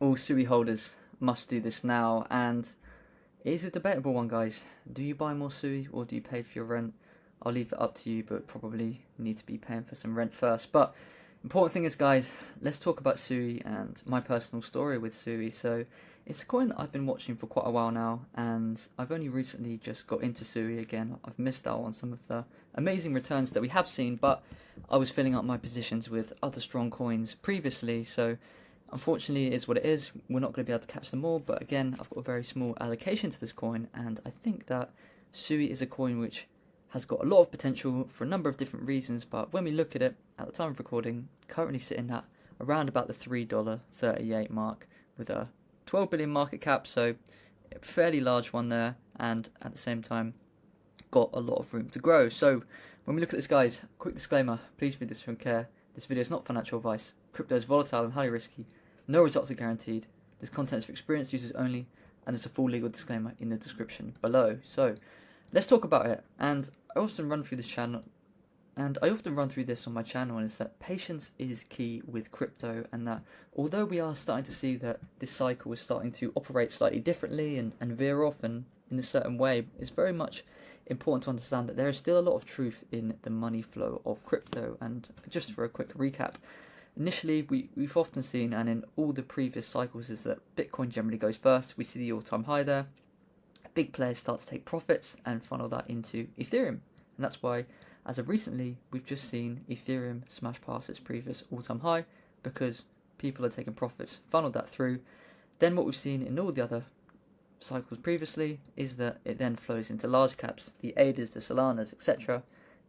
All SUI holders must do this now, and it is a debatable one, guys. Do you buy more SUI or do you pay for your rent? I'll leave that up to you, but probably need to be paying for some rent first. But important thing is, guys, let's talk about SUI and my personal story with SUI. So it's a coin that I've been watching for quite a while now, and I've only recently just got into SUI again. I've missed out on some of the amazing returns that we have seen, but I was filling up my positions with other strong coins previously, so unfortunately, it is what it is. We're not going to be able to catch them all, but again, I've got a very small allocation to this coin, and I think that SUI is a coin which has got a lot of potential for a number of different reasons, but when we look at it, at the time of recording, currently sitting at around about the $3.38 mark with a 12 billion market cap, so a fairly large one there, and at the same time, got a lot of room to grow. So when we look at this, guys, quick disclaimer, please read this with care. This video is not financial advice. Crypto is volatile and highly risky. No results are guaranteed. This content is for experienced users only, and there's a full legal disclaimer in the description below. So let's talk about it. And I often run through this on my channel, and it's that patience is key with crypto, and that although we are starting to see that this cycle is starting to operate slightly differently and veer off and in a certain way, it's very much important to understand that there is still a lot of truth in the money flow of crypto. And just for a quick recap, initially we've often seen, and in all the previous cycles, is that Bitcoin generally goes first. We see the all-time high there. Big players start to take profits and funnel that into Ethereum, and that's why as of recently we've just seen Ethereum smash past its previous all-time high, because people are taking profits, funneled that through. Then what we've seen in all the other cycles previously is that it then flows into large caps, the ADAs, the Solanas, etc.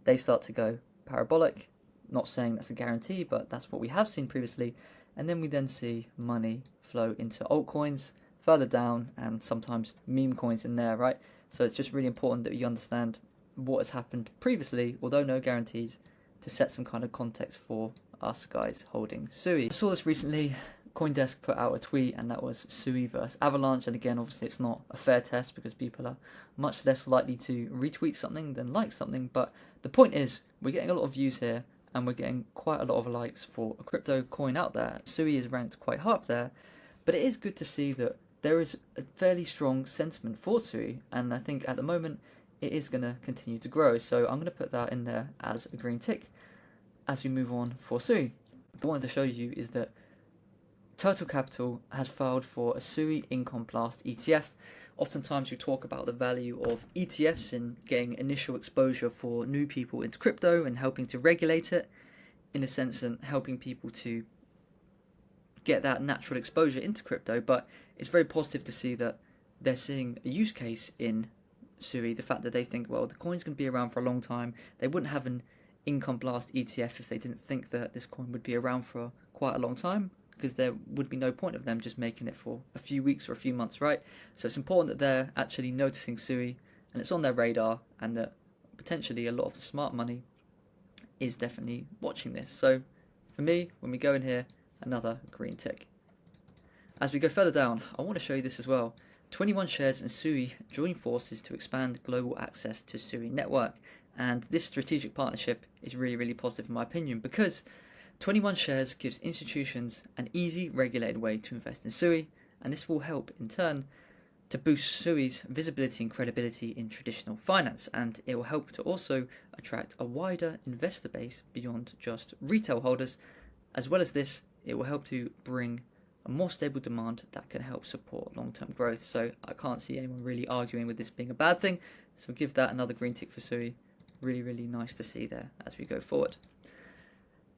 They start to go parabolic. Not saying that's a guarantee, but that's what we have seen previously. And then we then see money flow into altcoins further down, and sometimes meme coins in there, right? So it's just really important that you understand what has happened previously, although no guarantees, to set some kind of context for us guys holding SUI. I saw this recently. CoinDesk put out a tweet, and that was SUI versus Avalanche. And again, obviously it's not a fair test because people are much less likely to retweet something than like something. But the point is, we're getting a lot of views here, and we're getting quite a lot of likes for a crypto coin out there. SUI is ranked quite high up there, but it is good to see that there is a fairly strong sentiment for SUI, and I think at the moment it is going to continue to grow. So I'm going to put that in there as a green tick as we move on for SUI. What I wanted to show you is that Total Capital has filed for a SUI Income Blast ETF. Oftentimes we talk about the value of ETFs in getting initial exposure for new people into crypto and helping to regulate it, in a sense, and helping people to get that natural exposure into crypto. But it's very positive to see that they're seeing a use case in SUI, the fact that they think, well, the coin's going to be around for a long time. They wouldn't have an Income Blast ETF if they didn't think that this coin would be around for quite a long time, because there would be no point of them just making it for a few weeks or a few months, right? So it's important that they're actually noticing SUI, and it's on their radar, and that potentially a lot of the smart money is definitely watching this. So for me, when we go in here, another green tick. As we go further down, I want to show you this as well. 21 shares in SUI join forces to expand global access to SUI network. And this strategic partnership is really, really positive in my opinion, because 21 shares gives institutions an easy, regulated way to invest in SUI, and this will help in turn to boost SUI's visibility and credibility in traditional finance, and it will help to also attract a wider investor base beyond just retail holders. As well as this, it will help to bring a more stable demand that can help support long-term growth. So I can't see anyone really arguing with this being a bad thing, so give that another green tick for SUI. Really, really nice to see there as we go forward.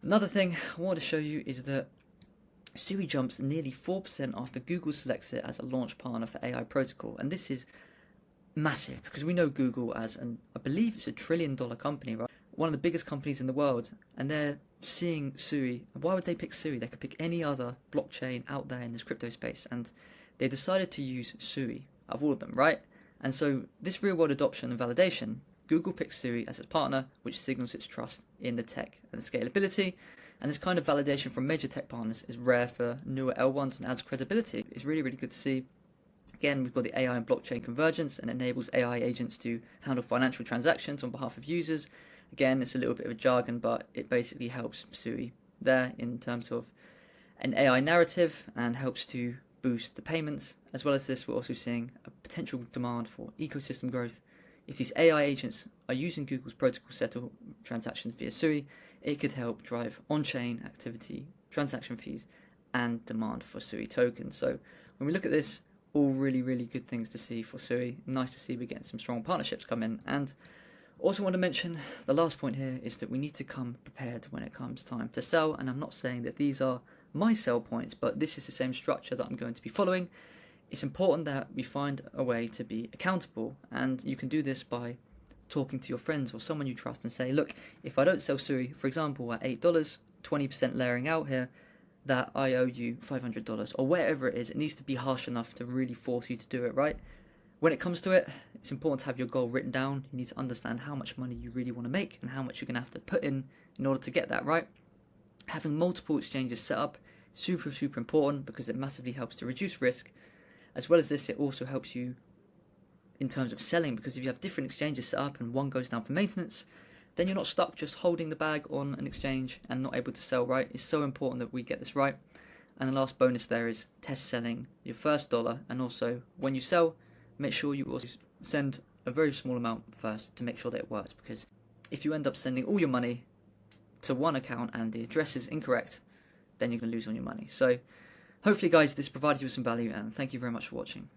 Another thing I want to show you is that SUI jumps nearly 4% after Google selects it as a launch partner for AI protocol. And this is massive because we know Google as, I believe it's $1 trillion company, right? One of the biggest companies in the world, and they're seeing SUI. Why would they pick SUI? They could pick any other blockchain out there in this crypto space, and they decided to use SUI out of all of them, right? And so this real world adoption and validation, Google picks SUI as its partner, which signals its trust in the tech and the scalability. And this kind of validation from major tech partners is rare for newer L1s and adds credibility. It's really, really good to see. Again, we've got the AI and blockchain convergence, and enables AI agents to handle financial transactions on behalf of users. Again, it's a little bit of a jargon, but it basically helps SUI there in terms of an AI narrative and helps to boost the payments. As well as this, we're also seeing a potential demand for ecosystem growth. If these AI agents are using Google's protocol to settle transactions via SUI, it could help drive on-chain activity, transaction fees, and demand for SUI tokens. So when we look at this, all really, really good things to see for SUI. Nice to see we're getting some strong partnerships come in. And also want to mention, the last point here is that we need to come prepared when it comes time to sell. And I'm not saying that these are my sell points, but this is the same structure that I'm going to be following. It's important that we find a way to be accountable, and you can do this by talking to your friends or someone you trust and say, look, if I don't sell SUI, for example, at $8, 20% layering out here, that I owe you $500 or whatever it is. It needs to be harsh enough to really force you to do it, right? When it comes to it, it's important to have your goal written down. You need to understand how much money you really want to make and how much you're going to have to put in order to get that, right? Having multiple exchanges set up, super important, because it massively helps to reduce risk. As well as this, it also helps you in terms of selling, because if you have different exchanges set up and one goes down for maintenance, then you're not stuck just holding the bag on an exchange and not able to sell, right? It's so important that we get this right. And the last bonus there is test selling your first dollar, and also when you sell, make sure you also send a very small amount first to make sure that it works, because if you end up sending all your money to one account and the address is incorrect, then you're going to lose all your money. So hopefully guys, this provided you with some value, and thank you very much for watching.